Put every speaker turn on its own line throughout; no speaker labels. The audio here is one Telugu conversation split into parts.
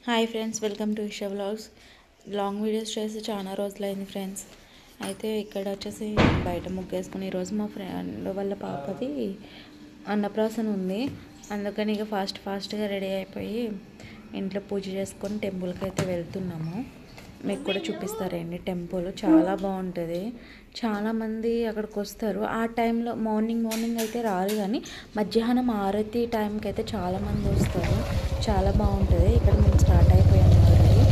Hi friends, welcome to Isha vlogs. Long videos చేసి చాలా రోజులైంది ఫ్రెండ్స్. అయితే ఇక్కడ వచ్చేసి బయట ముగ్గేసుకుని ఈరోజు మా ఫ్రెండ్ వాళ్ళ పాపది అన్నప్రాసన ఉంది. అందుకని ఇక ఫాస్ట్గా రెడీ అయిపోయి ఇంట్లో పూజ చేసుకొని టెంపుల్కి అయితే వెళ్తున్నాము. మీకు కూడా చూపిస్తారండి. టెంపుల్ చాలా బాగుంటుంది. చాలామంది అక్కడికి వస్తారు. ఆ టైంలో మార్నింగ్ అయితే రారు, కానీ మధ్యాహ్నం ఆరతి టైంకి అయితే చాలామంది వస్తారు. చాలా బాగుంటుంది. ఇక్కడ మేము స్టార్ట్ అయిపోయాము ఆల్రెడీ.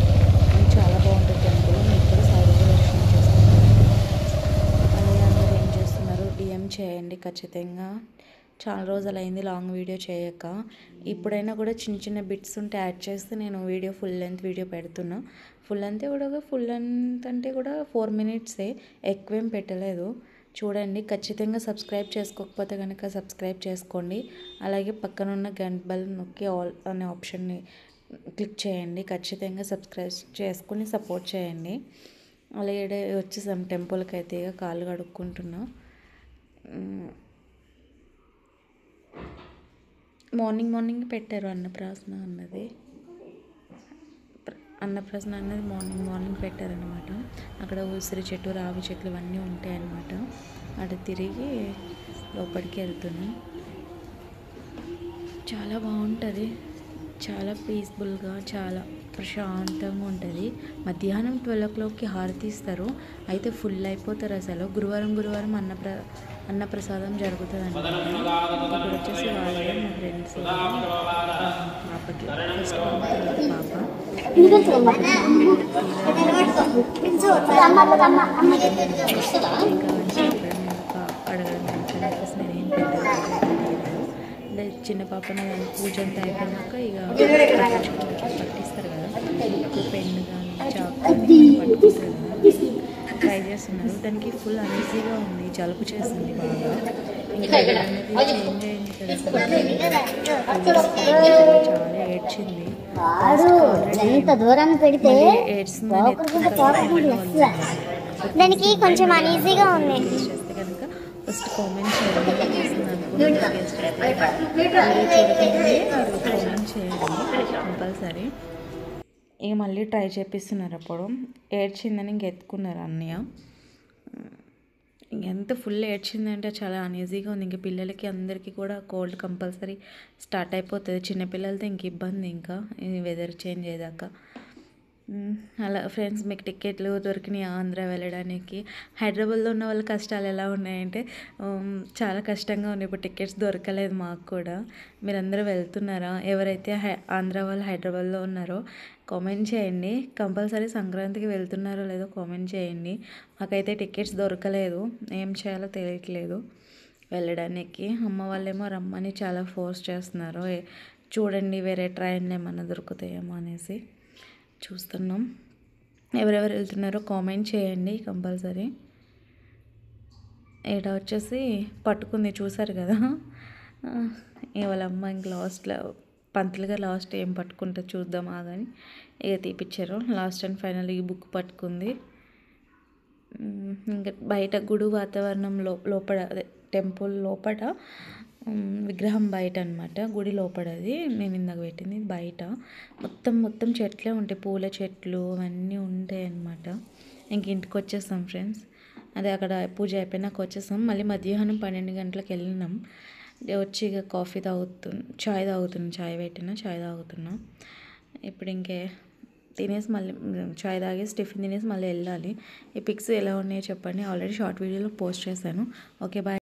చాలా బాగుంటుంది టెంపుల్. మీకు కూడా సాయిబాబా దర్శనం చేసుకుంటారు. అలాగే అందరూ ఏం చేస్తున్నారు, డిఎం చేయండి ఖచ్చితంగా. చాలా రోజులైంది లాంగ్ వీడియో చేయక. ఇప్పుడైనా కూడా చిన్న బిట్స్ ఉంటే యాడ్ చేస్తే నేను వీడియో ఫుల్ లెంత్ వీడియో పెడుతున్నా. ఫుల్ లెంత్ అంటే కూడా 4 minutes, ఎక్కువేం పెట్టలేదు. చూడండి, ఖచ్చితంగా సబ్స్క్రైబ్ చేసుకోకపోతే కనుక సబ్స్క్రైబ్ చేసుకోండి. అలాగే పక్కనున్న గంట బెల్ నొక్కి ఆల్ అనే ఆప్షన్ని క్లిక్ చేయండి. ఖచ్చితంగా సబ్స్క్రైబ్ చేసుకుని సపోర్ట్ చేయండి. అలాగే వచ్చేసాం టెంపుల్కి అయితే. ఇక కాళ్ళు కడుక్కుంటున్నా. మార్నింగ్ పెట్టారు అన్నప్రాసన అన్నది మార్నింగ్ పెట్టారనమాట. అక్కడ ఉసిరి చెట్టు, రావి చెట్లు ఇవన్నీ ఉంటాయన్నమాట. అటు తిరిగి లోపలికి వెళ్తున్నాం. చాలా బాగుంటుంది. చాలా పీస్ఫుల్గా, చాలా ప్రశాంతంగా ఉంటుంది. మధ్యాహ్నం 12 o'clockకి హారతి ఇస్తారు. అయితే ఫుల్ అయిపోతారు అసలు. గురువారం అన్నప్రసాదం జరుగుతుంది అనమాట. ఇప్పుడు వచ్చేసి వాళ్ళే మా ఫ్రెండ్స్ పాపకి ఫస్ట్ పాప, అడగడం నేనేం పెట్టాను. చిన్న పాప పూజ అంతా అయిపోయినాక ఇక పట్టిస్తారు కదా, పెన్ను కానీ చాకు పట్టుకుంటారు కదా, ట్రై చేస్తున్నారు. దానికి ఫుల్ అనీజీగా ఉంది, జలుబు చేస్తుంది బాగా. ఇంకా చేంజ్ అయింది కదా, చాలా ఏడ్చింది.
దానికి కొంచెం అనీజీగా ఉంది.
చేస్తే కనుక ఫస్ట్ కామెంట్ చేయండి. కామెంట్ చేయండి కంపల్సరీ. ఇక మళ్ళీ ట్రై చేపిస్తున్నారు. అప్పుడు ఏడ్చిందని ఇంక ఎత్తుకున్నారు అన్నయ్య. ఎంత ఫుల్ ఏడ్చిందంటే చాలా అనీజీగా ఉంది. ఇంక పిల్లలకి అందరికీ కూడా కోల్డ్ కంపల్సరీ స్టార్ట్ అయిపోతుంది. చిన్నపిల్లలతో ఇంక ఇబ్బంది, ఇంకా వెదర్ చేంజ్ అయ్యేదాకా. అలా ఫ్రెండ్స్, మీకు టికెట్లు దొరికినాయి ఆంధ్ర వెళ్ళడానికి? హైదరాబాద్లో ఉన్న వాళ్ళ కష్టాలు ఎలా ఉన్నాయంటే చాలా కష్టంగా ఉన్నాయి. ఇప్పుడు టికెట్స్ దొరకలేదు మాకు కూడా. మీరందరూ వెళ్తున్నారా? ఎవరైతే ఆంధ్ర వాళ్ళు హైదరాబాద్లో ఉన్నారో కామెంట్ చేయండి. కంపల్సరీ సంక్రాంతికి వెళ్తున్నారో లేదో కామెంట్ చేయండి. మాకైతే టికెట్స్ దొరకలేదు. ఏం చేయాలో తెలియట్లేదు వెళ్ళడానికి. అమ్మ వాళ్ళేమో రమ్మని చాలా ఫోర్స్ చేస్తున్నారు. చూడండి వేరే ట్రైన్లు ఏమన్నా దొరుకుతాయేమో అనేసి చూస్తున్నాం. ఎవరెవరు వెళ్తున్నారో కామెంట్ చేయండి కంపల్సరీ. ఈడ వచ్చేసి పట్టుకుంది, చూసారు కదా. వాళ్ళ అమ్మ ఇంక లాస్ట్లో పంతులుగా లాస్ట్ ఏం పట్టుకుంటే చూద్దాం ఆగని ఇక తీపిచ్చారు. లాస్ట్ అండ్ ఫైనల్ ఈ బుక్ పట్టుకుంది. ఇంకా బయట గుడి వాతావరణం లోపల, అదే టెంపుల్ లోపల, విగ్రహం బయట అనమాట. గుడి లోపలది నేను ఇందాక పెట్టింది బయట. మొత్తం చెట్లే ఉంటాయి, పూల చెట్లు అవన్నీ ఉంటాయి అన్నమాట. ఇంక ఇంటికి వచ్చేస్తాం ఫ్రెండ్స్. అదే అక్కడ పూజ అయిపోయినాక వచ్చేస్తాం. మళ్ళీ మధ్యాహ్నం 12 గంటలకు వెళ్ళినాం. వచ్చి ఇక చాయ్ తాగుతున్నా. ఇప్పుడు ఇంకే తినేసి మళ్ళీ చాయ్ తాగేసి టిఫిన్ తినేసి మళ్ళీ వెళ్ళాలి. ఈ పిక్స్ ఎలా ఉన్నాయో చెప్పండి. ఆల్రెడీ షార్ట్ వీడియోలో పోస్ట్ చేశాను. Okay, bye.